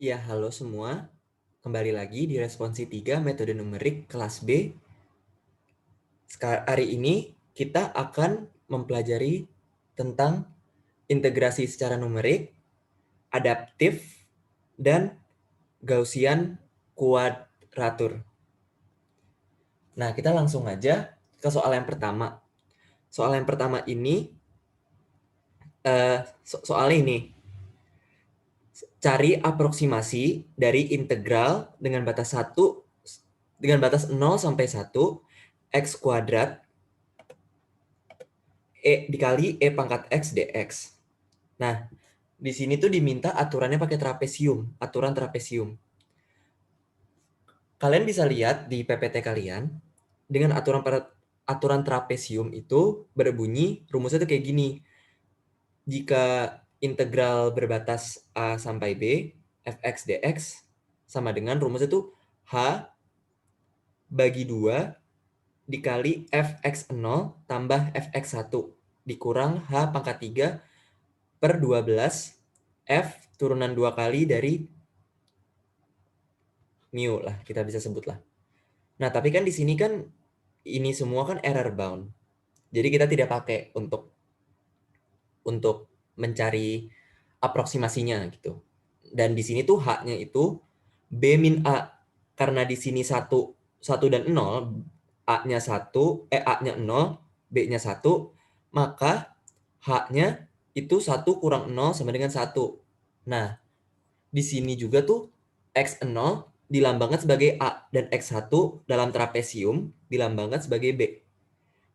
Ya, halo semua. Kembali lagi di Responsi 3 Metode Numerik kelas B. Hari ini kita akan mempelajari tentang integrasi secara numerik, adaptif, dan Gaussian kuadratur. Nah, kita langsung aja ke soal yang pertama. Soal yang pertama ini, soalnya ini, cari aproksimasi dari integral dengan batas 0 sampai 1 x kuadrat dikali pangkat x dx. Nah, di sini tuh diminta aturannya pakai trapesium, aturan trapesium. Kalian bisa lihat di PPT kalian, dengan aturan trapesium itu berbunyi, rumusnya tuh kayak gini. Jika integral berbatas A sampai B, fx dx sama dengan rumusnya tuh H bagi 2 dikali fx0 tambah fx1 dikurang H pangkat 3 per 12 F turunan 2 kali dari mu lah, kita bisa sebut lah. Nah, tapi kan di sini kan ini semua kan error bound. Jadi kita tidak pakai untuk mencari aproksimasinya gitu. Dan di sini tuh H-nya itu B min A. Karena di sini 1 dan 0, A-nya 1, A-nya 0, B-nya 1, maka H-nya itu 1 kurang 0 sama dengan 1. Nah, di sini juga tuh X0 dilambangkan sebagai A dan X1 dalam trapesium dilambangkan sebagai B.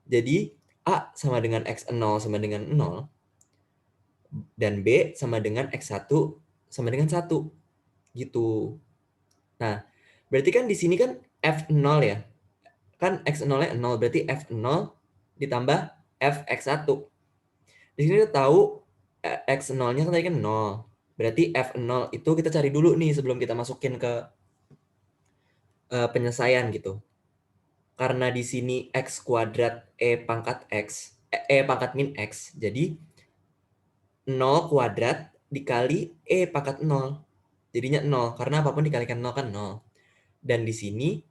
Jadi A sama dengan X0 sama dengan 0 dan B sama dengan X1 sama dengan 1 gitu. Nah, berarti kan di sini kan F0 ya. Kan X0-nya 0, berarti F0 ditambah Fx1. Di sini kita tahu X0-nya kan tadi kan 0. Berarti F0 itu kita cari dulu nih sebelum kita masukin ke penyelesaian gitu. Karena di sini X kuadrat pangkat X, pangkat min X. Jadi 0 kuadrat dikali pangkat 0. Jadinya 0, karena apapun dikalikan 0 kan 0. Dan di sini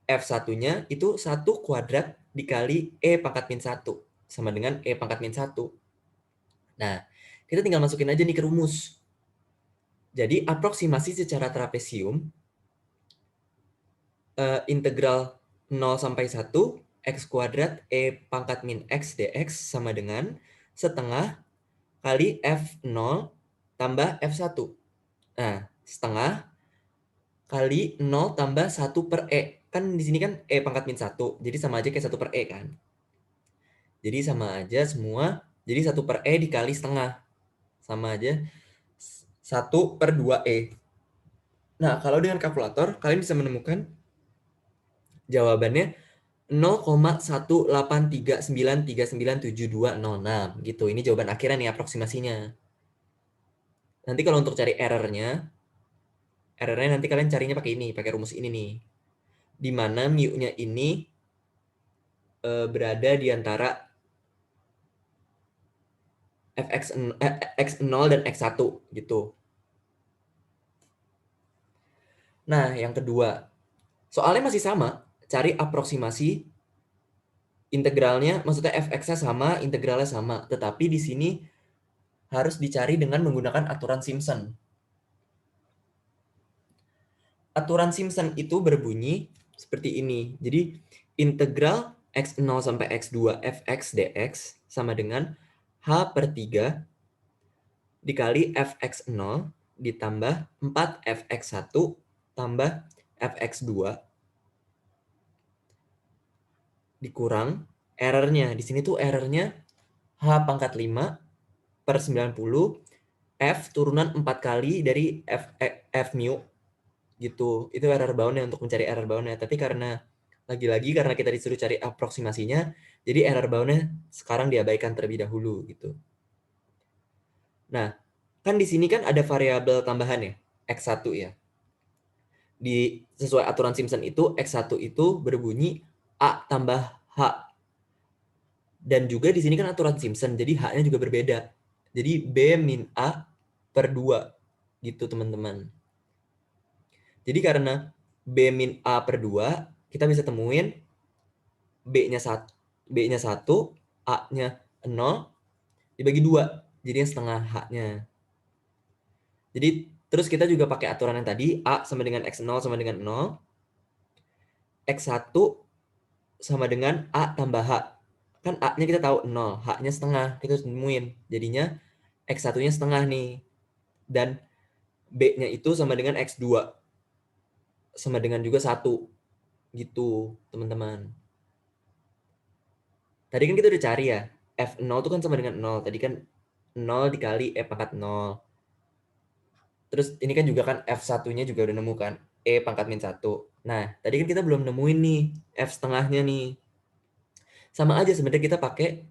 F1-nya itu 1 kuadrat dikali pangkat min 1. Sama dengan pangkat min 1. Nah, kita tinggal masukin aja nih ke rumus. Jadi aproksimasi secara trapesium, integral 0 sampai 1 x kuadrat pangkat min x dx sama dengan setengah kali F0 tambah F1. Nah, setengah kali 0 tambah 1 per E. Kan di sini kan pangkat min 1. Jadi sama aja kayak 1 per E kan. Jadi sama aja semua. Jadi 1 per E dikali setengah. Sama aja 1 per 2 E. Nah, kalau dengan kalkulator, kalian bisa menemukan jawabannya 0,183939726 gitu. Ini jawaban akhirnya nih aproksimasinya. Nanti kalau untuk cari errornya nanti kalian carinya pakai ini, pakai rumus ini nih. Di mana mu-nya ini berada di antara x0 dan x1 gitu. Nah, yang kedua, soalnya masih sama, cari aproksimasi integralnya, maksudnya fx-nya sama, integralnya sama, tetapi di sini harus dicari dengan menggunakan aturan Simpson. Aturan Simpson itu berbunyi seperti ini. Jadi integral x0 sampai x2 fx dx sama dengan h per 3 dikali fx0 ditambah 4 fx1 tambah fx2 dikurang errornya. Di sini tuh errornya h pangkat 5 per 90 f turunan 4 kali dari f mu gitu. Itu error boundnya untuk mencari error boundnya. Tapi karena lagi-lagi karena kita disuruh cari aproksimasinya, jadi error boundnya sekarang diabaikan terlebih dahulu gitu. Nah, kan di sini kan ada variabel tambahan ya, x1 ya. Di sesuai aturan Simpson itu x1 itu berbunyi a tambah h. Dan juga di sini kan aturan Simpson, jadi h-nya juga berbeda. Jadi b min a per 2 gitu teman-teman. Jadi karena B min A per 2, kita bisa temuin B-nya 1, A-nya 0, dibagi 2, jadi setengah H-nya. Jadi terus kita juga pakai aturan yang tadi, A sama dengan X0 sama dengan 0, X1 sama dengan A tambah H. Kan A-nya kita tahu 0, H-nya setengah, kita harus nemuin. Jadinya X1-nya setengah nih. Dan B-nya itu sama dengan X2, sama dengan juga 1. Gitu, teman-teman. Tadi kan kita udah cari ya, F0 itu kan sama dengan 0. Tadi kan 0 dikali E pangkat 0. Terus ini kan juga kan F1-nya juga udah nemu kan, E pangkat min 1. Nah, tadi kan kita belum nemuin nih F setengahnya nih. Sama aja sebenarnya kita pakai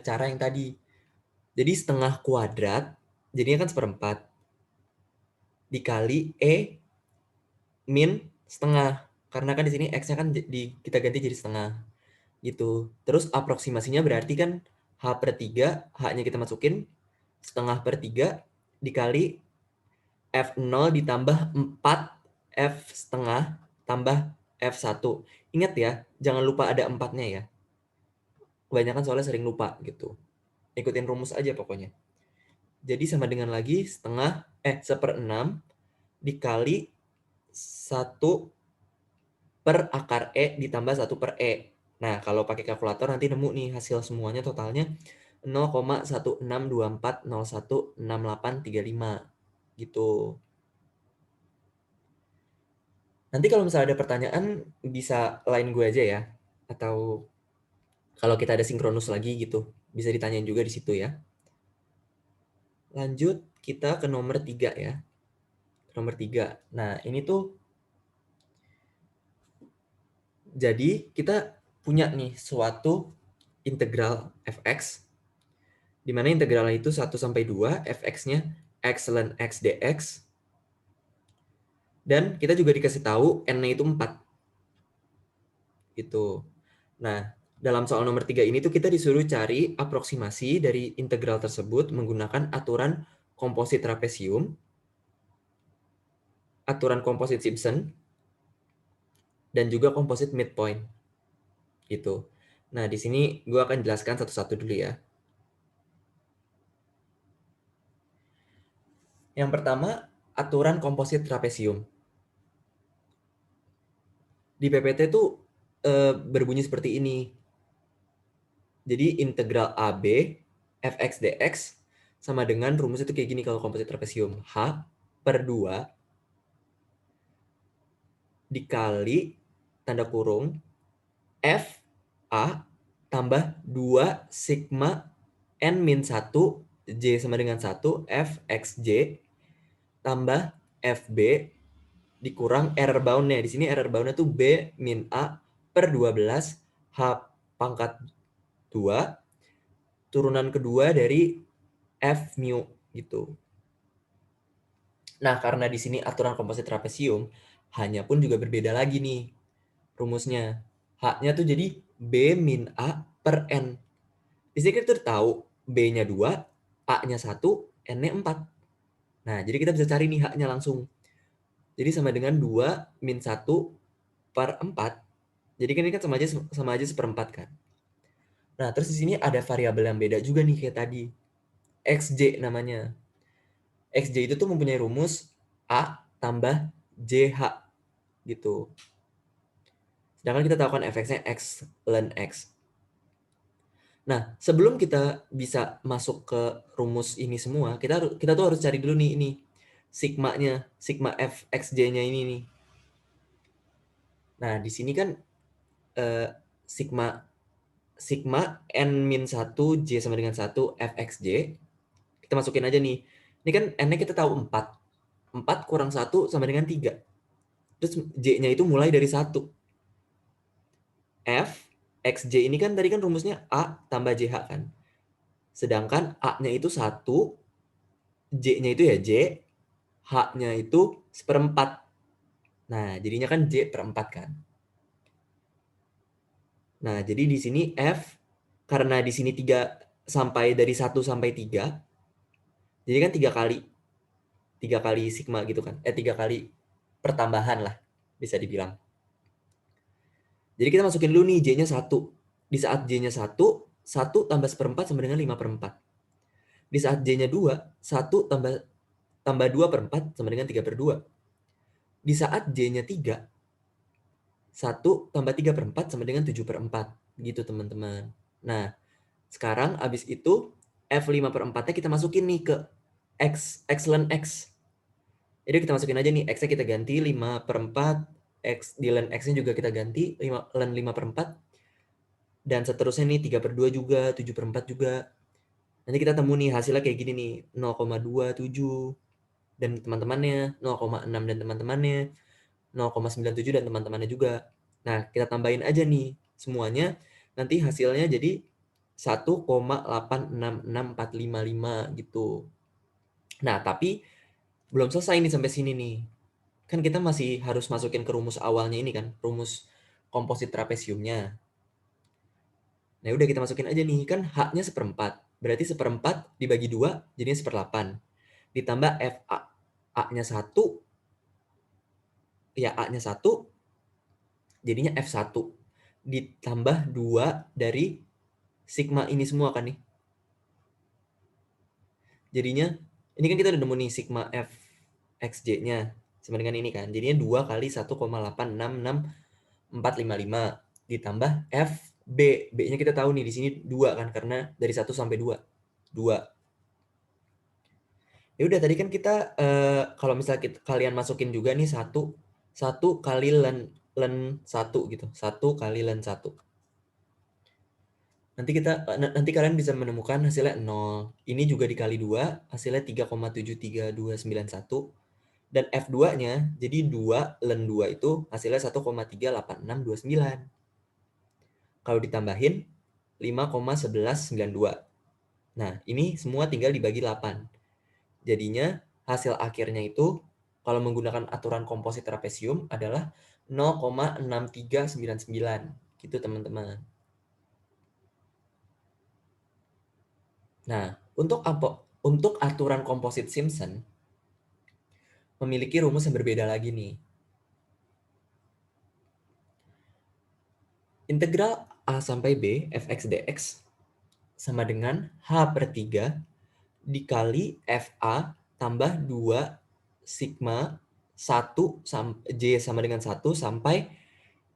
cara yang tadi. Jadi setengah kuadrat, jadinya kan seperempat. Dikali E min setengah. Karena kan di sini X-nya kan kita ganti jadi setengah. Gitu. Terus aproksimasinya berarti kan H per 3, H-nya kita masukin, setengah per 3 dikali F0 ditambah 4 F setengah tambah F1. Ingat ya, jangan lupa ada 4-nya ya. Kebanyakan soalnya sering lupa gitu. Ikutin rumus aja pokoknya. Jadi sama dengan lagi setengah, 1/6 dikali 1 per akar E ditambah 1 per E. Nah, kalau pakai kalkulator nanti nemu nih hasil semuanya totalnya 0,1624016835 gitu. Nanti kalau misalnya ada pertanyaan bisa line gue aja ya, atau kalau kita ada sinkronus lagi gitu bisa ditanyain juga di situ ya. Lanjut kita ke nomor 3 ya. Nomor 3. Nah, ini tuh jadi kita punya nih suatu integral fx di mana integralnya itu 1 sampai 2, fx-nya x ln x dx. Dan kita juga dikasih tahu n-nya itu 4. Gitu. Nah, dalam soal nomor 3 ini tuh kita disuruh cari aproksimasi dari integral tersebut menggunakan aturan komposit trapesium, aturan komposit Simpson, dan juga komposit midpoint. Gitu. Nah, di sini gue akan jelaskan satu-satu dulu ya. Yang pertama, aturan komposit trapesium. Di PPT tuh berbunyi seperti ini. Jadi integral AB fx dx sama dengan rumus itu kayak gini kalau komposit trapesium. H per 2 dikali tanda kurung F A tambah 2 sigma N min 1 J sama dengan 1 F X J tambah FB dikurang error bound-nya. Di sini error bound-nya tuh B min A per 12 H pangkat 2 turunan kedua dari F mu gitu. Nah, karena di sini aturan komposit trapesium, H-nya pun juga berbeda lagi nih rumusnya. H-nya tuh jadi B min A per N. Di sini kita tahu B-nya 2, A-nya 1, N-nya 4. Nah, jadi kita bisa cari nih H-nya langsung. Jadi sama dengan 2 min 1 per 4. Jadi kan ini kan sama aja seperempat kan. Nah, terus di sini ada variabel yang beda juga nih kayak tadi. XJ namanya. XJ itu tuh mempunyai rumus A tambah JH gitu. Sedangkan kita tahu kan fx-nya x ln x. Nah, sebelum kita bisa masuk ke rumus ini semua, kita tuh harus cari dulu nih ini sigma-nya, sigma fxj-nya ini nih. Nah, di sini kan sigma n-1 j sama dengan 1 fxj. Kita masukin aja nih. Ini kan n-nya kita tahu 4. 4 kurang 1 sama dengan 3. Terus j-nya itu mulai dari 1. F xj ini kan tadi kan rumusnya A tambah JH kan. Sedangkan A-nya itu 1, J-nya itu ya J, H-nya itu seperempat. Nah, jadinya kan J per 4 kan. Nah, jadi di sini F, karena di sini 3 sampai dari 1 sampai 3, jadi kan 3 kali sigma gitu kan. 3 kali pertambahan lah, bisa dibilang. Jadi kita masukin dulu nih J-nya 1. Di saat J-nya 1, 1 tambah 1/4 sama dengan 5/4. Di saat J-nya 2, 1 tambah 2/4 sama dengan 3/2. Di saat J-nya 3, 1 tambah 3/4 sama dengan 7/4. Gitu teman-teman. Nah, sekarang abis itu F5/4-nya kita masukin nih ke X ln X. Jadi kita masukin aja nih, X-nya kita ganti 5/4, X di ln X-nya juga kita ganti 5, ln 5/4, dan seterusnya nih 3/2 juga, 7/4 juga. Nanti kita temu nih hasilnya kayak gini nih, 0,27 dan teman-temannya, 0,6 dan teman-temannya, 0,97 dan teman-temannya juga. Nah, kita tambahin aja nih semuanya, nanti hasilnya jadi 1,866455 gitu. Nah, tapi belum selesai nih sampai sini nih. Kan kita masih harus masukin ke rumus awalnya ini kan, rumus komposit trapesiumnya. Nah, udah kita masukin aja nih, kan H-nya 1/4. Berarti 1/4 dibagi 2 jadinya 1/8. Ditambah FA. A-nya 1, ya A-nya 1, jadinya F1. Ditambah 2 dari sigma ini semua kan nih. Jadinya, ini kan kita udah nemu nih sigma F XJ-nya. Sama dengan ini kan. Jadinya 2 kali 1,866455. Ditambah FB. B-nya kita tahu nih, di sini 2 kan. Karena dari 1 sampai 2. 2. Ya udah tadi kan kita kalau misalnya kalian masukin juga nih 1 kali ln 1 gitu. 1 kali ln 1. Nanti kalian bisa menemukan hasilnya 0. Ini juga dikali 2, hasilnya 3,73291. Dan F2-nya jadi 2 ln 2 itu hasilnya 1,38629. Kalau ditambahin 5,1192. Nah, ini semua tinggal dibagi 8. Jadinya hasil akhirnya itu kalau menggunakan aturan komposit trapesium adalah 0,6399. Gitu teman-teman. Nah, untuk aturan komposit Simpson memiliki rumus yang berbeda lagi nih. Integral A sampai B fx dx sama dengan H/3 dikali FA tambah 2 sigma 1 J sama dengan 1 sampai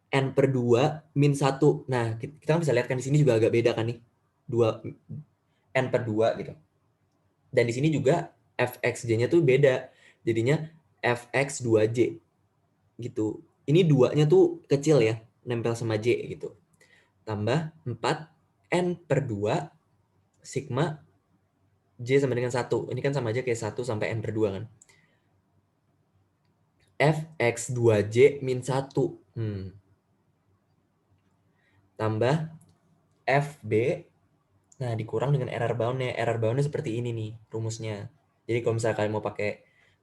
N/2 min 1. Nah, kita bisa lihat kan di sini juga agak beda kan nih. 2 N/2 gitu. Dan di sini juga fxj-nya tuh beda. Jadinya fx2j gitu. Ini 2-nya tuh kecil ya, nempel sama j gitu. Tambah 4 N/2 sigma J sama dengan 1. Ini kan sama aja kayak 1 sampai N/2 kan. Fx2J min 1. Tambah FB. Nah, dikurang dengan error bound-nya. Error bound-nya seperti ini nih rumusnya. Jadi kalau misalnya kalian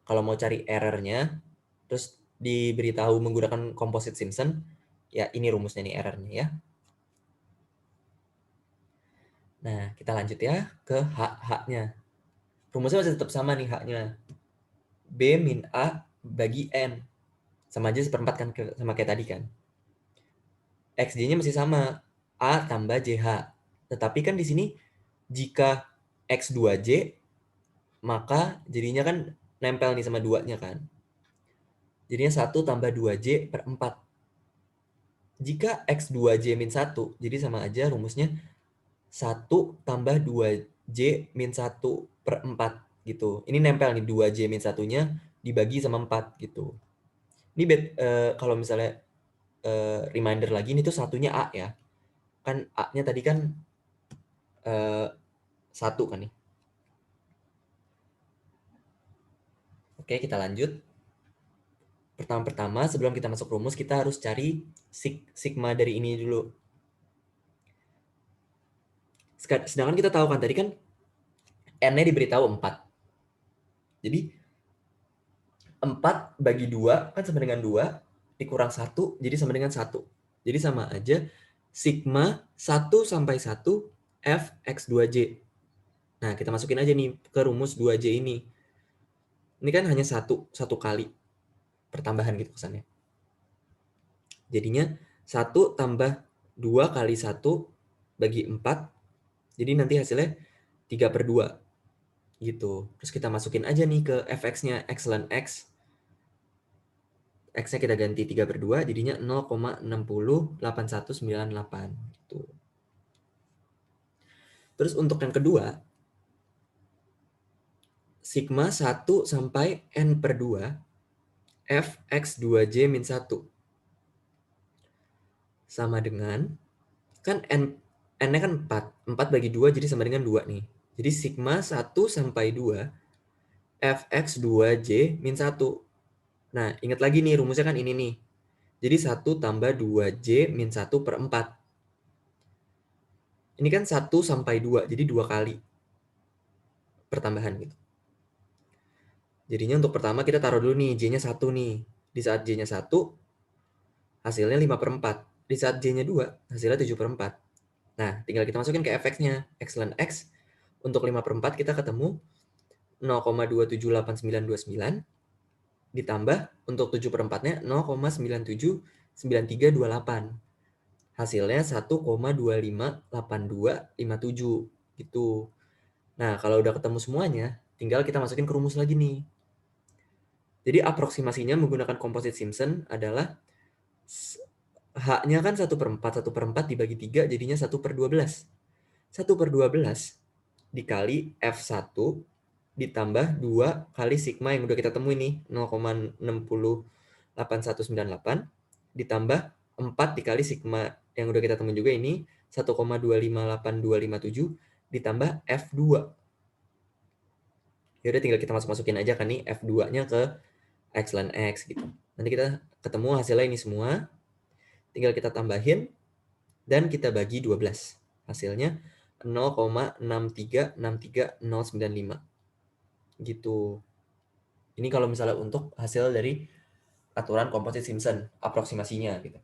kalau mau cari error-nya, terus diberitahu menggunakan composite Simpson, ya ini rumusnya nih error-nya ya. Nah, kita lanjut ya ke H-nya. Rumusnya masih tetap sama nih H-nya. B min A bagi N. Sama aja 1/4 kan sama kayak tadi kan. XJ-nya masih sama. A tambah JH. Tetapi kan di sini jika X2J, maka jadinya kan nempel nih sama 2-nya kan. Jadinya 1 tambah 2J per 4. Jika X2J min 1, jadi sama aja rumusnya 1 tambah 2J min 1 per 4 gitu. Ini nempel nih 2J min 1-nya dibagi sama 4 gitu. Ini kalau misalnya reminder lagi, ini tuh satunya A ya. Kan A-nya tadi kan 1 kan nih. Oke, kita lanjut. Pertama-tama sebelum kita masuk rumus, kita harus cari sigma dari ini dulu. Sedangkan kita tahu kan tadi kan N-nya diberitahu 4. Jadi 4 bagi 2 kan sama dengan 2, dikurang 1 jadi sama dengan 1. Jadi sama aja sigma 1 sampai 1 fx2j. Nah, kita masukin aja nih ke rumus 2j ini. Ini kan hanya satu kali. pertambahan gitu kesannya. Jadinya 1 tambah 2 kali 1 bagi 4, jadi nanti hasilnya 3/2 gitu. Terus kita masukin aja nih ke fx-nya, x ln x. X-nya kita ganti 3/2, jadinya 0,608198 gitu. Terus untuk yang kedua, sigma 1 sampai n/2 fx2j min 1 sama dengan, kan n-nya kan 4. 4 bagi 2 jadi sama dengan 2 nih. Jadi sigma 1 sampai 2 fx2j min 1. Nah, ingat lagi nih rumusnya kan ini nih. Jadi 1 tambah 2j min 1 per 4. Ini kan 1 sampai 2, jadi 2 kali pertambahan gitu. Jadinya untuk pertama kita taruh dulu nih, j-nya 1 nih. Di saat j-nya 1, hasilnya 5/4. Di saat j-nya 2, hasilnya 7/4. Nah, tinggal kita masukin ke fx-nya. X ln x, untuk 5/4 kita ketemu 0,278929, ditambah untuk 7/4-nya 0,979328. Hasilnya 1,258257 gitu. Nah, kalau udah ketemu semuanya, tinggal kita masukin ke rumus lagi nih. Jadi aproksimasinya menggunakan komposit Simpson adalah H-nya kan 1/4, 1/4 dibagi 3 jadinya 1/12. 1/12 dikali F1 ditambah 2 kali sigma yang udah kita temuin nih, 0,608198 ditambah 4 dikali sigma yang udah kita temuin juga ini, 1,258257 ditambah F2. Ya udah tinggal kita masukin aja kan nih F2-nya ke X ln X gitu. Nanti kita ketemu hasilnya ini semua. Tinggal kita tambahin dan kita bagi 12. Hasilnya 0,6363095. Gitu. Ini kalau misalnya untuk hasil dari aturan komposit Simpson, aproksimasinya gitu.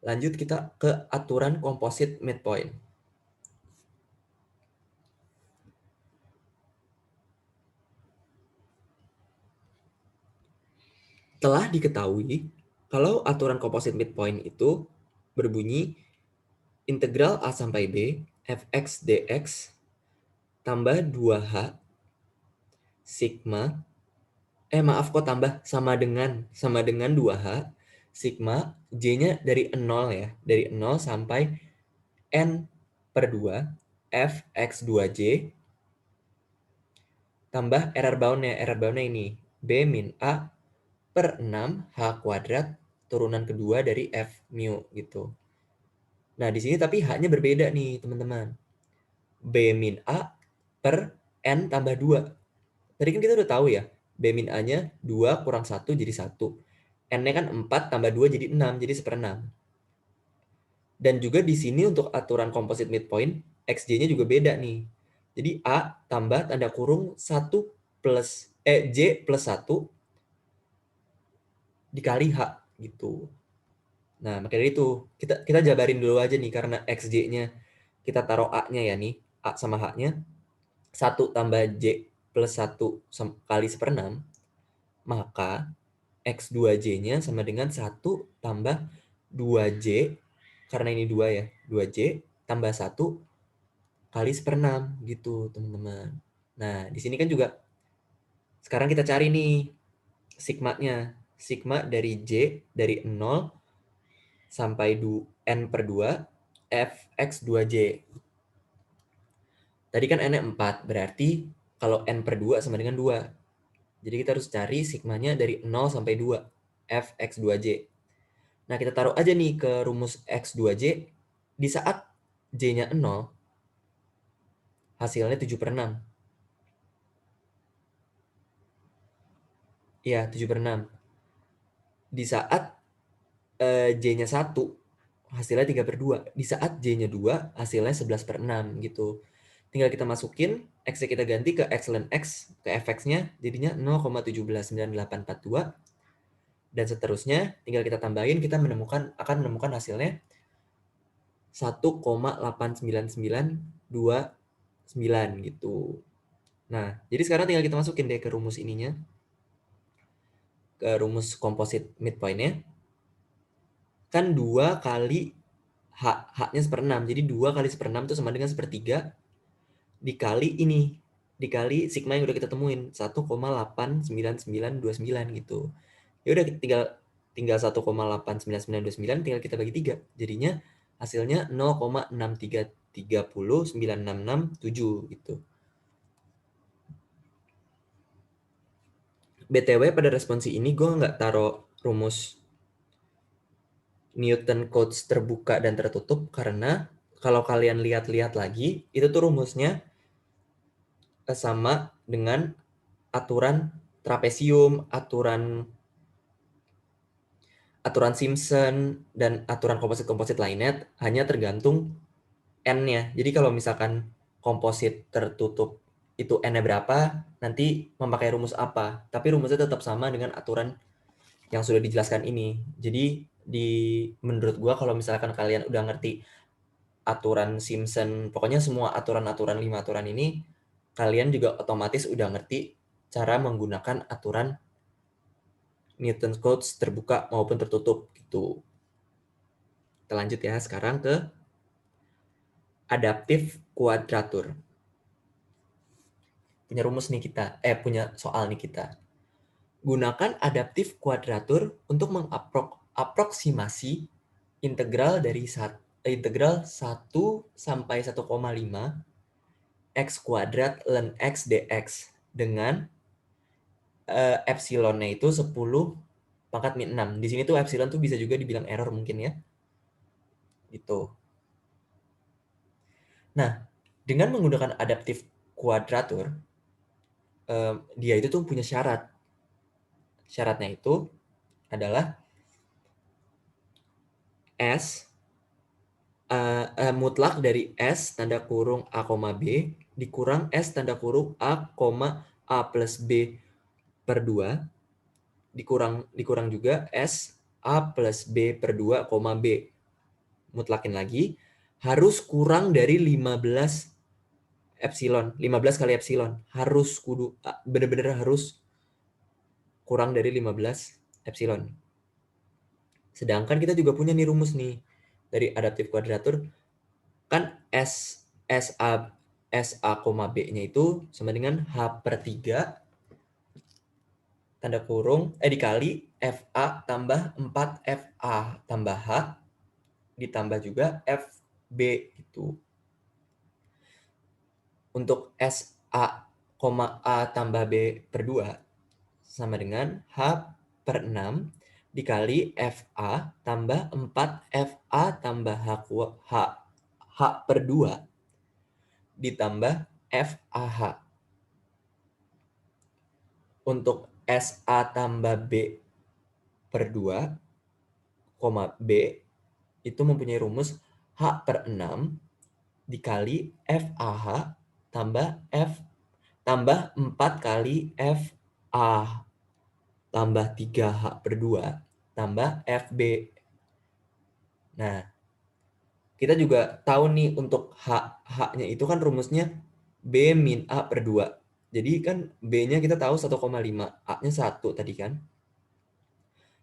Lanjut kita ke aturan komposit midpoint. Telah diketahui kalau aturan komposit midpoint itu berbunyi integral A sampai B fx dx tambah 2h sigma maaf kok tambah sama dengan 2h sigma j-nya dari 0 ya, dari 0 sampai n/2 fx2j tambah error bound-nya ini b min a per 6 h kuadrat turunan kedua dari f mu gitu. Nah, di sini tapi h-nya berbeda nih, teman-teman. B min a per n tambah 2. Tadi kan kita udah tahu ya, B min A-nya 2 kurang 1 jadi 1. N-nya kan 4 tambah 2 jadi 6, jadi 1/6. Dan juga di sini untuk aturan composite midpoint, XJ-nya juga beda nih. Jadi A tambah tanda kurung 1 plus, J plus 1 dikali H gitu. Nah, maka dari itu, kita jabarin dulu aja nih, karena XJ-nya kita taruh A-nya ya nih, A sama H-nya. 1 tambah J plus 1 kali 1/6, maka X2J-nya sama dengan 1 tambah 2J, karena ini 2 ya, 2J tambah 1 kali 1/6 gitu, teman-teman. Nah, di sini kan juga sekarang kita cari nih sigma-nya. Sigma dari J dari 0 sampai n/2 fx2J. Tadi kan n-nya 4, berarti kalau n/2 sama dengan 2. Jadi kita harus cari sigmanya dari 0 sampai 2 fx2J. Nah, kita taruh aja nih ke rumus X2J. Di saat J-nya 0, hasilnya 7/6. Iya, 7/6. Di saat J-nya 1, hasilnya 3/2. Di saat J-nya 2, hasilnya 11/6 gitu. Tinggal kita masukin, X-nya kita ganti ke X ln X, ke fx-nya, jadinya 0,179842. Dan seterusnya, tinggal kita tambahin, kita akan menemukan hasilnya 1,89929 gitu. Nah, jadi sekarang tinggal kita masukin deh ke rumus ininya, ke rumus komposit midpoint-nya. Kan 2 kali H-nya 1/6. Jadi 2 kali 1/6 itu sama dengan 1/3 dikali ini. Dikali sigma yang udah kita temuin. 1,89929 gitu. Ya udah tinggal 1,89929 tinggal kita bagi 3. Jadinya hasilnya 0,6330966 gitu. BTW pada responsi ini gue nggak taruh rumus Newton Cotes terbuka dan tertutup karena kalau kalian lihat-lihat lagi itu tuh rumusnya sama dengan aturan trapesium, aturan Simpson dan aturan komposit-komposit lainnya, hanya tergantung n-nya. Jadi kalau misalkan komposit tertutup itu n-nya berapa, nanti memakai rumus apa. Tapi rumusnya tetap sama dengan aturan yang sudah dijelaskan ini. Jadi menurut gua kalau misalkan kalian udah ngerti aturan Simpson, pokoknya semua aturan-aturan 5 aturan ini, kalian juga otomatis udah ngerti cara menggunakan aturan Newton's Codes terbuka maupun tertutup gitu. Kita lanjut ya sekarang ke adaptif kuadratur. Punya rumus nih kita, punya soal nih kita. Gunakan adaptif kuadratur untuk mengapproksimasi integral dari integral 1 sampai 1,5 x kuadrat ln x dx dengan epsilonnya itu 10 pangkat min 6. Di sini tuh epsilon tuh bisa juga dibilang error mungkin ya. Gitu. Nah, dengan menggunakan adaptif kuadratur, dia itu tuh punya syarat. Syaratnya itu adalah S mutlak dari S tanda kurung A, B dikurang S tanda kurung A, A plus B per 2 dikurang juga S A plus B per 2, B. Mutlakin lagi, harus kurang dari 15 epsilon. 15 kali epsilon. Harus kudu, bener-bener harus kurang dari 15 epsilon. Sedangkan kita juga punya nih rumus nih dari adaptif kuadratur, kan SA, B-nya itu sama dengan H per 3 tanda kurung dikali FA tambah 4 FA tambah H ditambah juga FB gitu. Untuk SA, A tambah B per 2 sama dengan H per 6 dikali FA tambah 4 FA tambah H per 2 ditambah FAH. Untuk SA tambah B per 2, B itu mempunyai rumus H per 6 dikali FAH tambah 4 kali FA tambah 3H per 2 tambah FB. Nah, kita juga tahu nih untuk H-nya itu kan rumusnya B min A per 2. Jadi kan B-nya kita tahu 1,5, A-nya 1 tadi kan.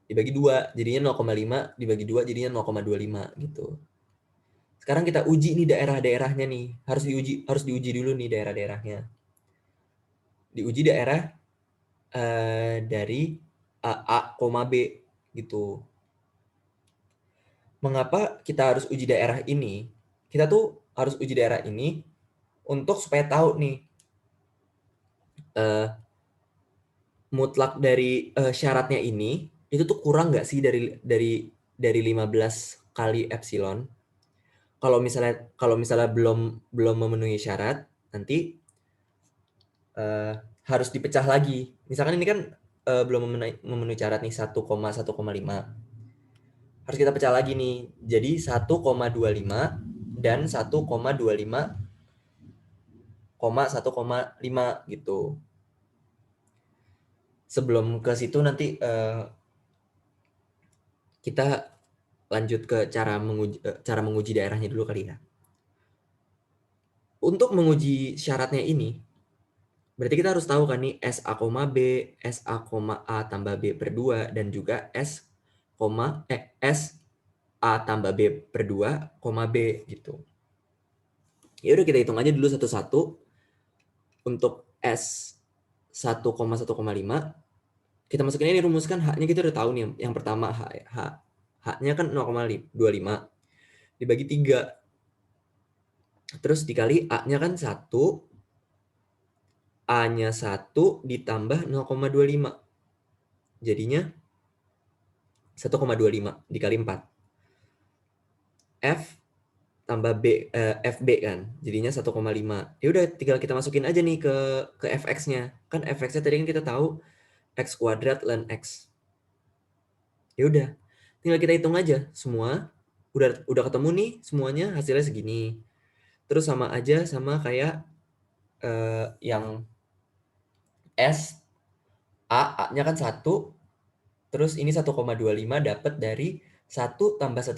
Dibagi 2, jadinya 0,5, dibagi 2 jadinya 0,25 gitu. Sekarang kita uji nih daerah-daerahnya nih. Harus diuji dulu nih daerah-daerahnya. Diuji daerah dari A, B gitu. Mengapa kita harus uji daerah ini? Kita tuh harus uji daerah ini untuk supaya tahu nih mutlak dari syaratnya ini itu tuh kurang nggak sih dari 15 kali epsilon. Kalau misalnya belum memenuhi syarat, nanti harus dipecah lagi. Misalkan ini kan belum memenuhi syarat nih 1,1,5. Harus kita pecah lagi nih. Jadi 1,25 dan 1,25, 1,5 gitu. Sebelum ke situ nanti kita lanjut ke cara menguji daerahnya dulu kali ya. Untuk menguji syaratnya ini, Berarti kita harus tahu kan nih SA, B, SA, A tambah B per 2 dan juga S, A tambah B per 2, B gitu. Ya udah kita hitung aja dulu satu-satu. Untuk S 1,1,5 kita masukin ini rumuskan H-nya kita udah tahu nih. Yang pertama H-nya kan 0,25 dibagi 3. Terus dikali A-nya kan 1, A-nya 1 ditambah 0,25. Jadinya 1,25 dikali 4. F tambah B, FB kan, jadinya 1,5. Ya udah tinggal kita masukin aja nih ke fx-nya. Kan fx-nya tadi kan kita tahu x kuadrat ln x. Ya udah, tinggal kita hitung aja semua. Udah ketemu nih semuanya, hasilnya segini. Terus sama aja sama kayak yang S, A-nya kan 1, terus ini 1,25 dapat dari 1 tambah 1,5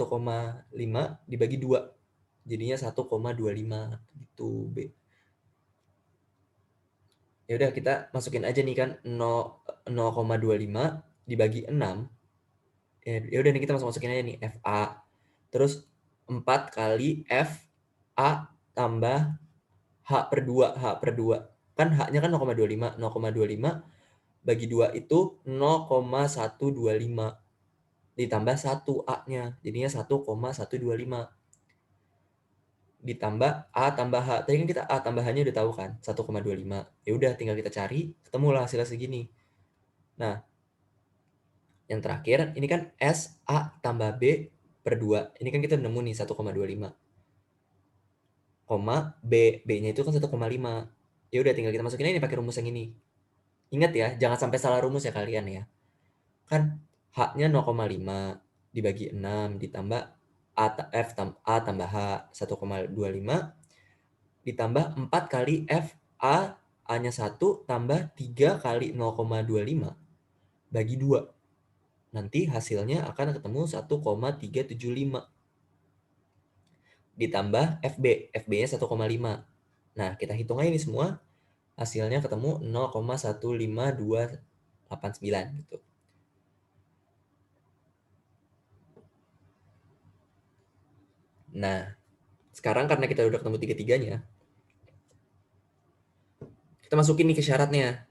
dibagi 2. Jadinya 1,25 gitu B. Ya udah kita masukin aja nih kan 0,25 dibagi 6. Ya udah nih kita masukin aja nih FA. Terus 4 kali FA tambah H per 2, H per 2. Kan H-nya kan 0,25. 0,25 bagi 2 itu 0,125 ditambah 1 A-nya. Jadinya 1,125 ditambah A tambah H. Tadi kan kita A tambahannya udah tahu kan, 1,25. Ya udah tinggal kita cari, ketemulah hasilnya segini. Nah, yang terakhir ini kan S A tambah B per 2. Ini kan kita nemu nih 1,25. B-nya itu kan 1,5. Ya udah tinggal kita masukin ini pakai rumus yang ini. Ingat ya, jangan sampai salah rumus ya kalian ya. Kan H-nya 0,5 dibagi 6 ditambah A tambah H 1,25 ditambah 4 kali F A-nya 1 tambah 3 kali 0,25 bagi 2. Nanti hasilnya akan ketemu 1,375 ditambah FB-nya 1,5. Nah, kita hitung aja ini semua, hasilnya ketemu 0,15289 gitu. Nah, sekarang karena kita udah ketemu tiga-tiganya, kita masukin nih ke syaratnya.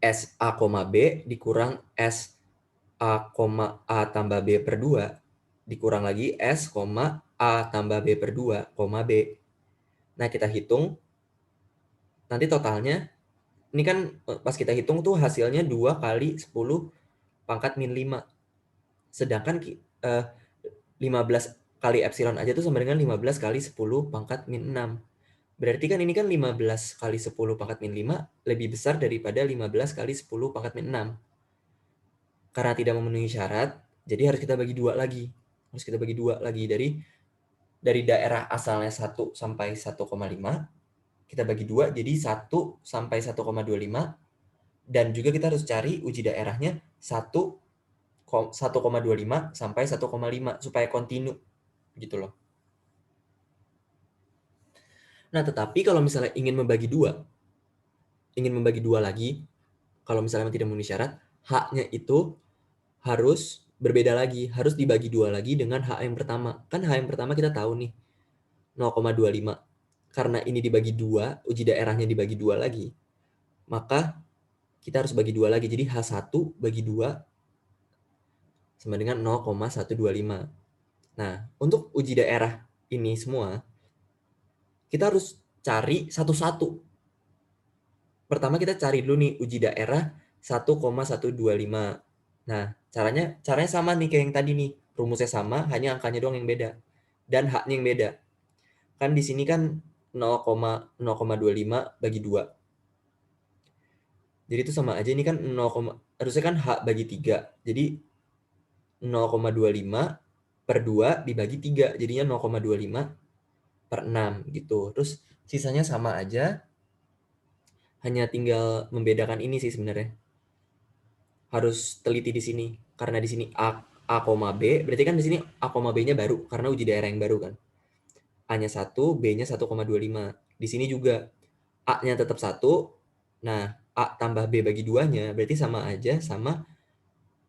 SA, B dikurang SA, A tambah B per 2 dikurang lagi S, A tambah B per 2, B. Nah, kita hitung. Nanti totalnya, ini kan pas kita hitung tuh hasilnya 2 kali 10 pangkat min 5. Sedangkan 15 kali epsilon aja tuh sama dengan 15 kali 10 pangkat min 6. Berarti kan ini kan 15 kali 10 pangkat min 5 lebih besar daripada 15 kali 10 pangkat min 6. Karena tidak memenuhi syarat, jadi harus kita bagi 2 lagi. Harus kita bagi 2 lagi dari daerah asalnya 1 sampai 1,5. Kita bagi 2 jadi 1 sampai 1,25. Dan juga kita harus cari uji daerahnya 1,25 sampai 1,5 supaya kontinu gitu loh. Nah, tetapi kalau misalnya ingin membagi dua lagi, kalau misalnya tidak memenuhi syarat, H-nya itu harus berbeda lagi, harus dibagi 2 lagi dengan H yang pertama. Kan H yang pertama kita tahu nih, 0,25. Karena ini dibagi 2, uji daerahnya dibagi 2 lagi, maka kita harus bagi 2 lagi. Jadi H1 bagi 2 sama dengan 0,125. Nah, untuk uji daerah ini semua, kita harus cari satu-satu. Pertama kita cari dulu nih uji daerah 1,125. Nah, caranya sama nih kayak yang tadi nih. Rumusnya sama, hanya angkanya doang yang beda. Dan H-nya yang beda. Kan di sini kan 0,25 bagi 2. Jadi itu sama aja, ini kan 0, harusnya kan H bagi 3. Jadi 0,25 per 2 dibagi 3. Jadinya 0,25 per 6 gitu. Terus sisanya sama aja. Hanya tinggal membedakan ini sih sebenarnya. Harus teliti di sini. Karena di sini A, B, berarti kan di sini A, B-nya baru karena uji daerah yang baru kan. A-nya 1, B-nya 1,25. Di sini juga A-nya tetap 1. Nah, A tambah B bagi 2-nya berarti sama aja sama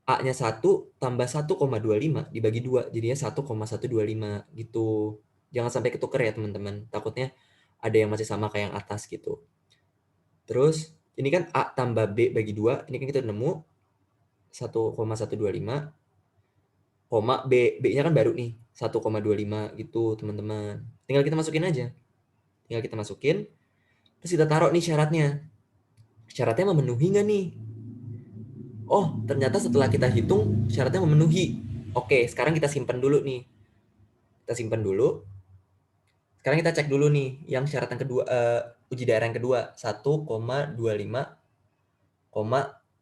A-nya 1 tambah 1,25 dibagi 2, jadinya 1,125 gitu. Jangan sampai ketuker ya teman-teman, takutnya ada yang masih sama kayak yang atas gitu. Terus ini kan A tambah B bagi 2, ini kan kita nemu 1,125, koma B-nya kan baru nih 1,25 gitu teman-teman. Tinggal kita masukin aja. Tinggal kita masukin, terus kita taruh nih syaratnya. Syaratnya memenuhi nggak nih? Oh, ternyata setelah kita hitung syaratnya memenuhi. Oke, sekarang kita simpan dulu nih. Kita simpan dulu. Sekarang kita cek dulu nih yang syarat yang kedua, uji daerah yang kedua 1,25,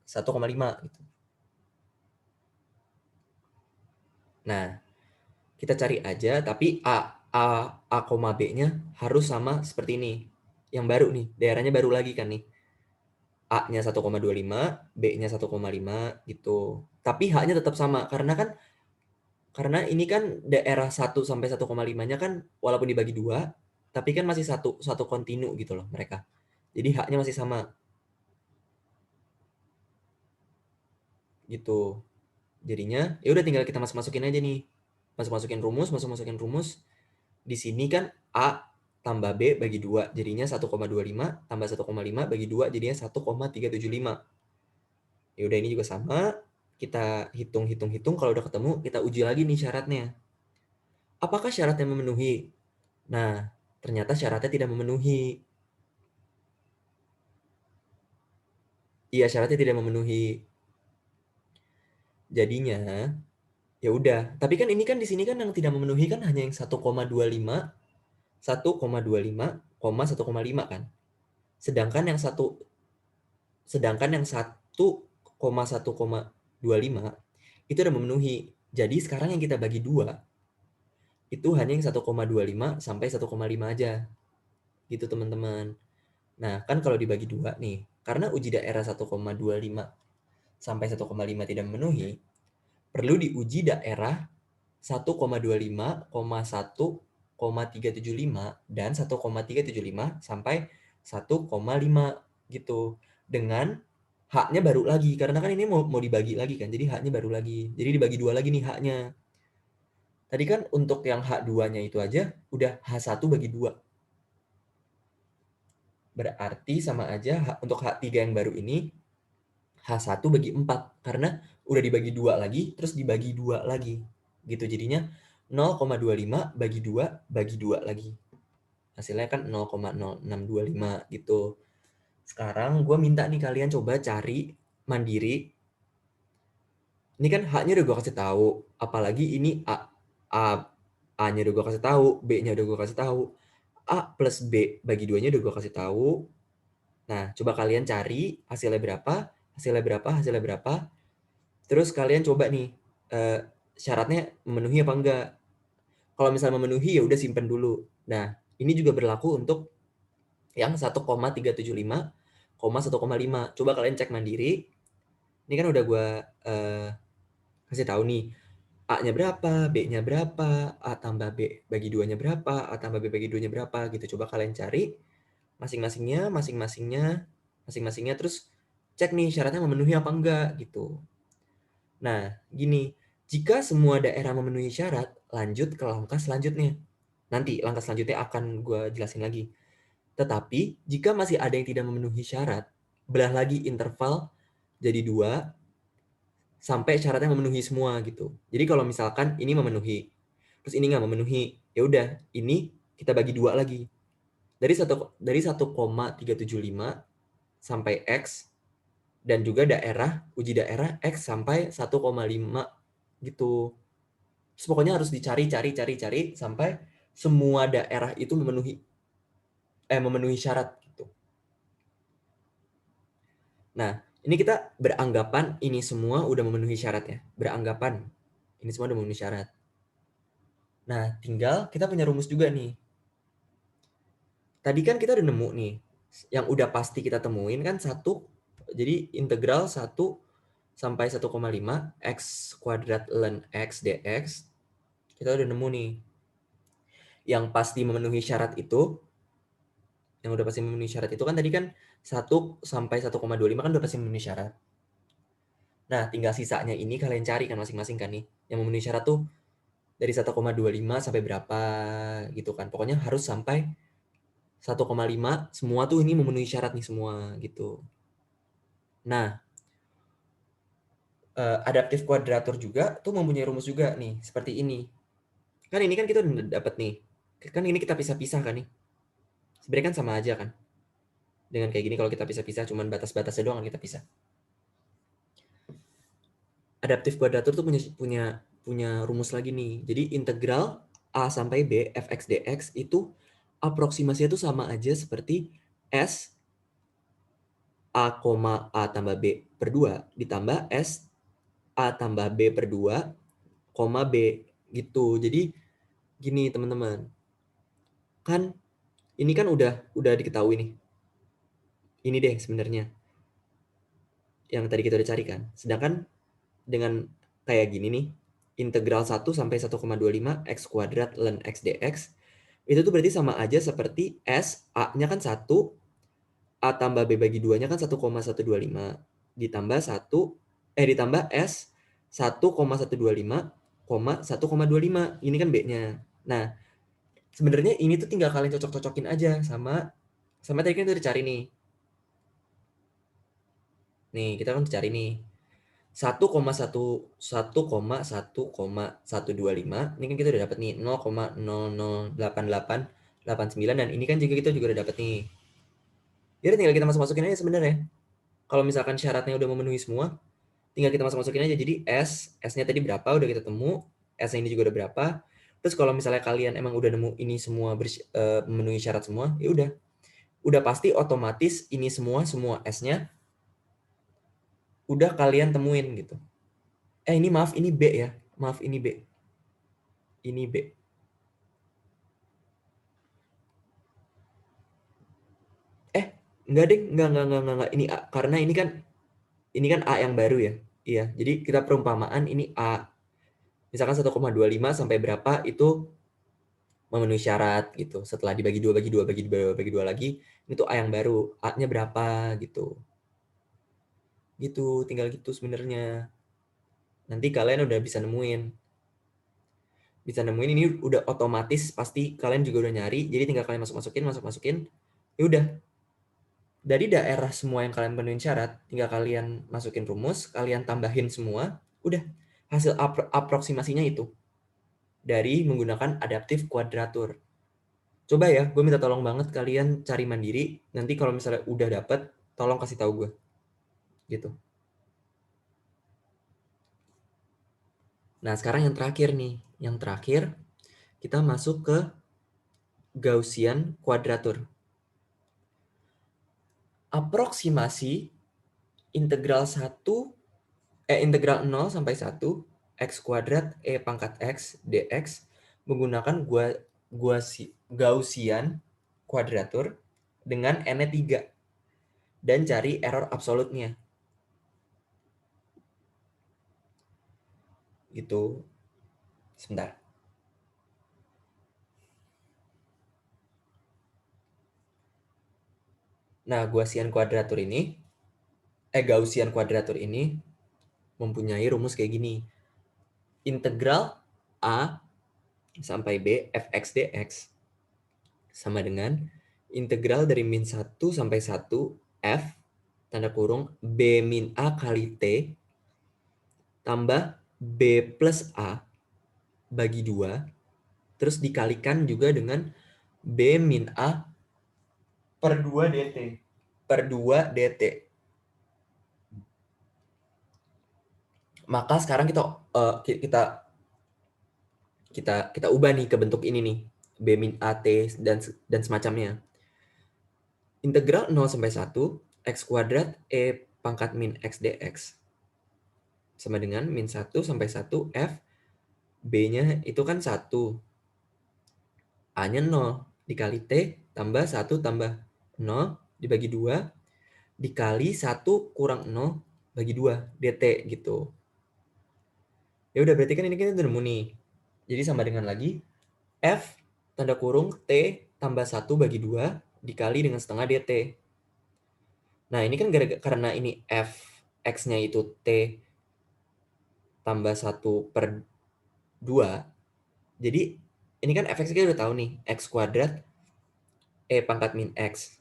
1,5 gitu. Nah, kita cari aja tapi A, B-nya harus sama seperti ini. Yang baru nih, daerahnya baru lagi kan nih. A-nya 1,25, B-nya 1,5 gitu. Tapi H-nya tetap sama karena ini kan daerah 1 sampai 1,5-nya kan walaupun dibagi 2, tapi kan masih satu kontinu gitu loh mereka. Jadi H-nya masih sama gitu. Jadinya ya udah tinggal kita masukin aja nih. Masukin rumus. Di sini kan A tambah B bagi 2 jadinya 1,25 tambah 1,5 bagi 2 jadinya 1,375. Ya udah ini juga sama. Kita hitung kalau udah ketemu kita uji lagi nih syaratnya. Apakah syaratnya memenuhi? Nah, ternyata syaratnya tidak memenuhi. Iya, syaratnya tidak memenuhi. Jadinya ya udah. Tapi kan ini kan di sini kan yang tidak memenuhi kan hanya yang 1,25, 1,5, kan. Sedangkan yang 1,1,25 itu udah memenuhi. Jadi sekarang yang kita bagi 2 itu hanya yang 1,25 sampai 1,5 aja. Gitu teman-teman. Nah, kan kalau dibagi 2 nih, karena uji daerah 1,25 sampai 1,5 tidak memenuhi, perlu diuji daerah 1,25, 1,375 dan 1,375 sampai 1,5 gitu. Dengan H-nya baru lagi karena kan ini mau dibagi lagi kan. Jadi H-nya baru lagi. Jadi dibagi 2 lagi nih H-nya. Tadi kan untuk yang H2-nya itu aja udah H1 bagi 2. Berarti sama aja untuk H3 yang baru ini H1 bagi 4 karena udah dibagi 2 lagi terus dibagi 2 lagi. Gitu jadinya 0,25 bagi 2 lagi. Hasilnya kan 0,0625 gitu. Sekarang gue minta nih kalian coba cari mandiri. Ini kan H-nya udah gue kasih tahu, apalagi ini A-nya udah gue kasih tahu, B-nya udah gue kasih tahu. A plus B bagi 2-nya udah gue kasih tahu. Nah, coba kalian cari hasilnya berapa. Terus kalian coba nih syaratnya memenuhi apa enggak. Kalau misalnya memenuhi ya udah simpen dulu. Nah, ini juga berlaku untuk yang 1,375, 1,5. Coba kalian cek mandiri. Ini kan udah gue kasih tahu nih. A-nya berapa, B-nya berapa, A tambah B bagi 2-nya berapa, A tambah B bagi 2-nya berapa gitu. Coba kalian cari masing-masingnya terus cek nih syaratnya memenuhi apa enggak gitu. Nah, gini, jika semua daerah memenuhi syarat, lanjut ke langkah selanjutnya. Nanti langkah selanjutnya akan gue jelasin lagi. Tetapi jika masih ada yang tidak memenuhi syarat, belah lagi interval jadi 2 sampai syaratnya memenuhi semua gitu. Jadi kalau misalkan ini memenuhi, terus ini nggak memenuhi, ya udah ini kita bagi 2 lagi. Dari 1,375 sampai X dan juga uji daerah X sampai 1,5 gitu. Terus pokoknya harus dicari sampai semua daerah itu memenuhi syarat gitu. Nah, ini kita beranggapan ini semua udah memenuhi syarat ya. Beranggapan ini semua udah memenuhi syarat. Nah, tinggal kita punya rumus juga nih. Tadi kan kita udah nemu nih. Yang udah pasti kita temuin kan 1. Jadi integral 1 sampai 1,5 X kuadrat ln X dx. Kita udah nemu nih. Yang pasti memenuhi syarat itu yang udah pasti memenuhi syarat itu kan tadi kan 1 sampai 1,25 kan udah pasti memenuhi syarat. Nah, tinggal sisanya ini kalian cari kan masing-masing kan nih. Yang memenuhi syarat tuh dari 1,25 sampai berapa gitu kan. Pokoknya harus sampai 1,5 semua tuh ini memenuhi syarat nih semua gitu. Nah, adaptive quadrature juga tuh mempunyai rumus juga nih seperti ini. Kan ini kan kita udah dapat nih. Kan ini kita pisah-pisah kan nih. Sebenarnya kan sama aja kan. Dengan kayak gini kalau kita pisah-pisah cuman batas-batasnya doang kan kita pisah. Adaptive quadrature tuh punya rumus lagi nih. Jadi integral A sampai B fx dx itu aproksimasinya tuh sama aja seperti S A, A tambah B per 2 ditambah S A tambah B per 2, B gitu. Jadi gini teman-teman. Kan ini kan udah diketahui nih. Ini deh sebenarnya yang tadi kita udah cari kan. Sedangkan dengan kayak gini nih, integral 1 sampai 1,25 x kuadrat ln x dx, itu tuh berarti sama aja seperti S, A-nya kan 1, A tambah B bagi 2-nya kan 1,125, ditambah 1, ditambah S 1,125, 1,25. Ini kan B-nya. Nah, sebenarnya ini tuh tinggal kalian cocok-cocokin aja sama tadi kan kita udah cari nih. Nih, kita kan udah cari nih. 1,1,1,1,125 ini kan kita udah dapat nih 0,008889 dan ini kan juga kita juga udah dapat nih. Jadi tinggal kita masukin aja sebenarnya. Kalau misalkan syaratnya udah memenuhi semua, tinggal kita masukin aja. Jadi S-nya tadi berapa udah kita temu, S-nya ini juga udah berapa. Terus kalau misalnya kalian emang udah nemu ini semua memenuhi syarat semua, ya udah pasti otomatis ini semua S-nya udah kalian temuin gitu. Ini maaf ini B ya. Maaf ini B. Ini B. Enggak deh, enggak. Ini A. Karena ini kan A yang baru ya. Iya, jadi kita perumpamaan ini A. Misalkan 1,25 sampai berapa itu memenuhi syarat gitu. Setelah dibagi 2 bagi 2 lagi, itu A yang baru. A-nya berapa gitu. Gitu, tinggal gitu sebenarnya. Nanti kalian udah bisa nemuin. Ini udah otomatis pasti kalian juga udah nyari. Jadi tinggal kalian masukin. Ya udah, dari daerah semua yang kalian penuhin syarat, tinggal kalian masukin rumus, kalian tambahin semua, udah hasil aproksimasinya itu dari menggunakan adaptive quadrature. Coba ya, gue minta tolong banget kalian cari mandiri. Nanti kalau misalnya udah dapet, tolong kasih tahu gue. Gitu. Nah, sekarang yang terakhir nih. Yang terakhir, kita masuk ke Gaussian quadrature. Aproksimasi integral 0 sampai 1 x kuadrat pangkat x dx menggunakan Gaussian quadrature dengan n-nya 3 dan cari error absolutnya. Gitu. Sebentar. Nah, Gaussian quadrature ini mempunyai rumus kayak gini. Integral A sampai B fx dx sama dengan integral dari min 1 sampai 1 f tanda kurung B min A kali T tambah B plus A bagi 2 terus dikalikan juga dengan B min A per 2 dt. Per 2 dt. Maka sekarang kita ubah nih ke bentuk ini nih. B min A T dan semacamnya. Integral 0 sampai 1 x kuadrat pangkat min x dx sama dengan min 1 sampai 1 f B-nya itu kan 1. A-nya 0 dikali T tambah 1 tambah 0 dibagi 2 dikali 1 kurang 0 bagi 2 dt gitu. Ya udah berarti kan ini kita udah nemu nih. Jadi sama dengan lagi F tanda kurung T tambah 1 bagi 2 dikali dengan setengah dt. Nah, ini kan karena ini f(x)-nya itu t tambah 1/2. Jadi, ini kan fx kita udah tahu nih, x kuadrat e pangkat min x.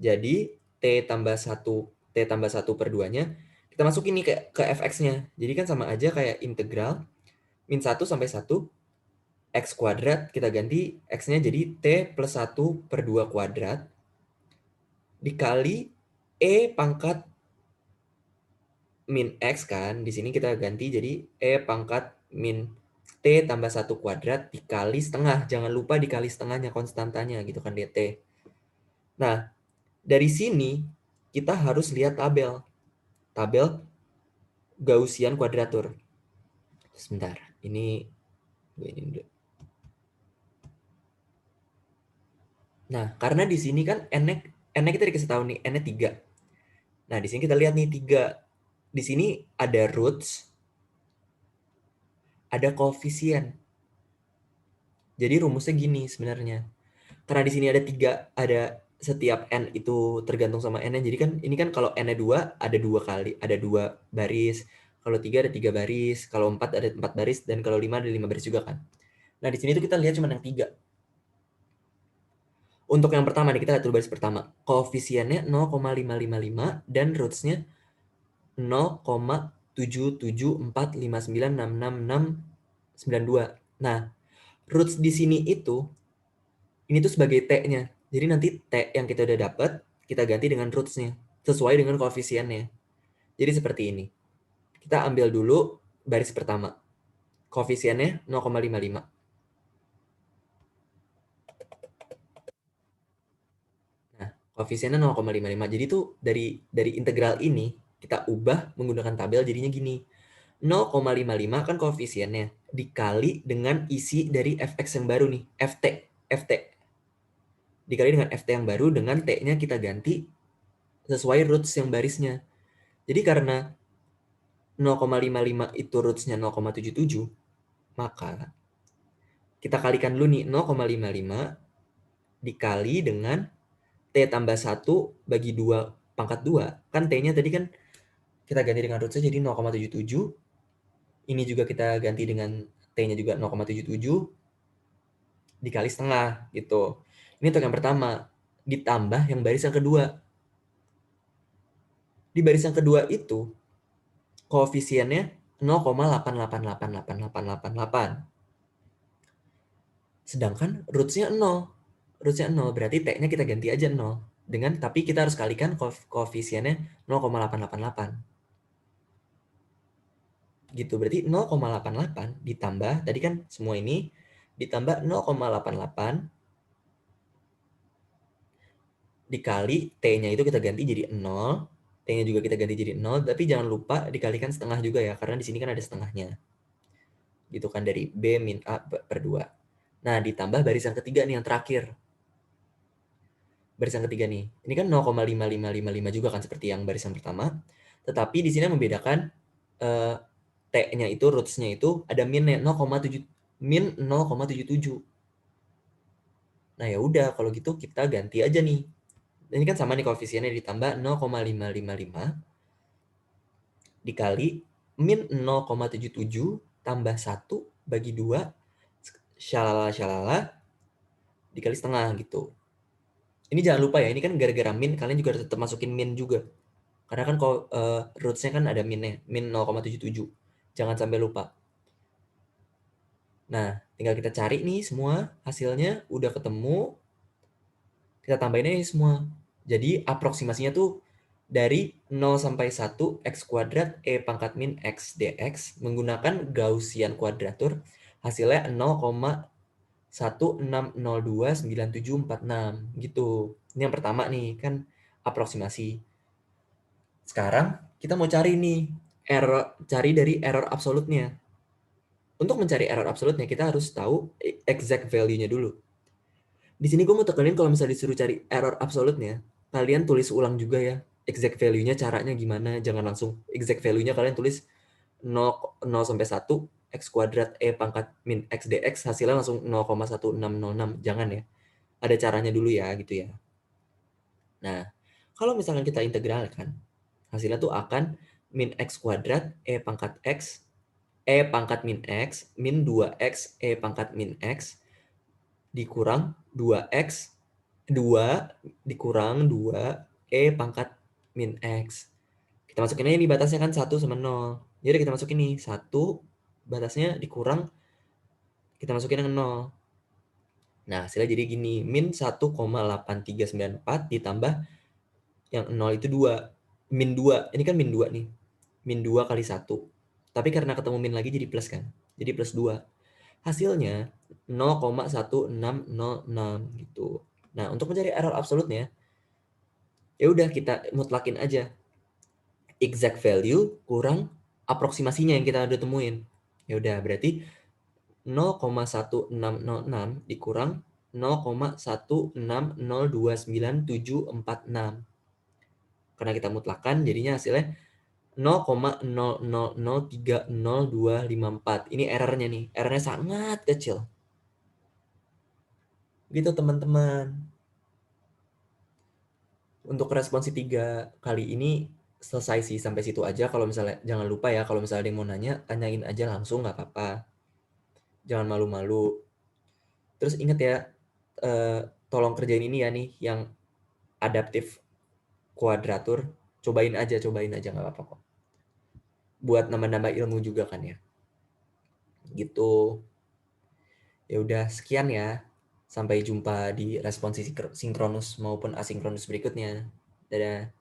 Jadi, t tambah 1/2-nya, kita masukin nih ke fx-nya. Jadi kan sama aja kayak integral min 1 sampai 1 x kuadrat, kita ganti x-nya jadi t plus 1/2 kuadrat dikali e pangkat min x kan. Di sini kita ganti jadi e pangkat min t tambah 1 kuadrat dikali setengah. Jangan lupa dikali setengahnya, konstantanya gitu kan, dt. Nah, dari sini kita harus lihat tabel Gaussian kuadratur. Sebentar, ini dulu. Nah, karena di sini kan n-nya kita dikasih tahu nih, n-nya 3. Nah, di sini kita lihat nih 3. Di sini ada roots, ada koefisien. Jadi rumusnya gini sebenarnya. Karena di sini ada 3, ada setiap n itu tergantung sama n-nya. Jadi kan ini kan kalau n-nya 2 ada 2 kali, ada 2 baris. Kalau 3 ada 3 baris, kalau 4 ada 4 baris, dan kalau 5 ada 5 baris juga kan. Nah, di sini tuh kita lihat cuma yang 3. Untuk yang pertama nih, kita lihat dulu baris pertama. Koefisiennya 0,555 dan roots-nya 0,774596692. Nah, roots di sini ini tuh sebagai t-nya. Jadi nanti t yang kita udah dapat, kita ganti dengan roots-nya sesuai dengan koefisiennya. Jadi seperti ini. Kita ambil dulu baris pertama. Koefisiennya 0,55. Nah, koefisiennya 0,55. Jadi tuh dari integral ini kita ubah menggunakan tabel jadinya gini. 0,55 kan koefisiennya dikali dengan isi dari fx yang baru nih, ft. Dikali dengan ft yang baru dengan t-nya kita ganti sesuai roots yang barisnya. Jadi karena 0,55 itu roots-nya 0,77, maka kita kalikan dulu nih 0,55 dikali dengan t tambah 1 bagi 2 pangkat 2. Kan t-nya tadi kan kita ganti dengan roots-nya jadi 0,77. Ini juga kita ganti dengan t-nya juga 0,77 dikali setengah gitu. Ini untuk yang pertama. Ditambah yang baris yang kedua. Di baris yang kedua itu koefisiennya 0,888888. Sedangkan roots-nya 0. Roots-nya 0, berarti t-nya kita ganti aja 0. Tapi kita harus kalikan koefisiennya 0,888. Gitu, berarti 0,88 ditambah, tadi kan semua ini, ditambah 0,88 dikali t-nya itu kita ganti jadi 0. T-nya juga kita ganti jadi 0, tapi jangan lupa dikalikan setengah juga ya, karena di sini kan ada setengahnya. Gitu kan, dari B min A per 2. Nah, ditambah baris yang ketiga nih, yang terakhir. Baris yang ketiga nih. Ini kan 0,5555 juga kan seperti yang baris yang pertama. Tetapi di sini membedakan T-nya itu, roots-nya itu ada min-nya 0,77. Nah, ya udah kalau gitu kita ganti aja nih. Ini kan sama nih koefisiennya, ditambah 0,555 dikali min 0,77 tambah 1 bagi 2 syalala dikali setengah gitu. Ini jangan lupa ya, ini kan gara-gara min, kalian juga harus tetap masukin min juga. Karena kan roots-nya kan ada min-nya, min 0,77. Jangan sampai lupa. Nah, tinggal kita cari nih semua hasilnya, udah ketemu. Kita tambahin aja semua. Jadi aproksimasinya tuh dari 0 sampai 1 x kuadrat e pangkat min x dx menggunakan Gaussian kuadratur, hasilnya 0,16029746 gitu. Ini yang pertama nih, kan aproksimasi. Sekarang kita mau cari nih cari dari error absolutnya. Untuk mencari error absolutnya kita harus tahu exact value-nya dulu. Di sini gue mau tekenin kalau misalnya disuruh cari error absolutnya, kalian tulis ulang juga ya exact value-nya, caranya gimana. Jangan langsung exact value-nya kalian tulis 0 sampai 1 x kuadrat e pangkat min x dx hasilnya langsung 0,1606. Jangan ya. Ada caranya dulu ya gitu ya. Nah, kalau misalkan kita integralkan, hasilnya tuh akan min x kuadrat E pangkat x, E pangkat min x, min 2x E pangkat min x, dikurang 2x, 2 dikurang 2 E pangkat min x. Kita masukin aja nih batasnya kan 1 sama 0. Jadi kita masukin nih 1, batasnya dikurang, kita masukin yang 0. Nah, hasilnya jadi gini, min 1,8394 ditambah yang 0 itu 2. Min 2, ini kan min 2 nih. Min 2 kali 1. Tapi karena ketemu min lagi jadi plus kan. Jadi plus 2. Hasilnya 0,1606 gitu. Nah, untuk mencari error absolutnya, ya udah kita mutlakin aja. Exact value kurang aproksimasinya yang kita udah temuin. Ya udah, berarti 0,1606 dikurang 0,16029746. Karena kita mutlakan jadinya hasilnya 0,00030254. Ini errornya nih. Errornya sangat kecil. Gitu teman-teman. Untuk responsi 3 kali ini selesai sih sampai situ aja. Kalau misalnya jangan lupa ya, kalau misalnya ada yang mau nanya, tanyain aja langsung nggak apa-apa. Jangan malu-malu. Terus ingat ya, tolong kerjain ini ya nih yang adaptif kuadratur. Cobain aja nggak apa-apa kok. Buat nambah-nambah ilmu juga kan ya. Gitu. Ya udah sekian ya. Sampai jumpa di responsi sinkronus maupun asinkronus berikutnya. Dadah.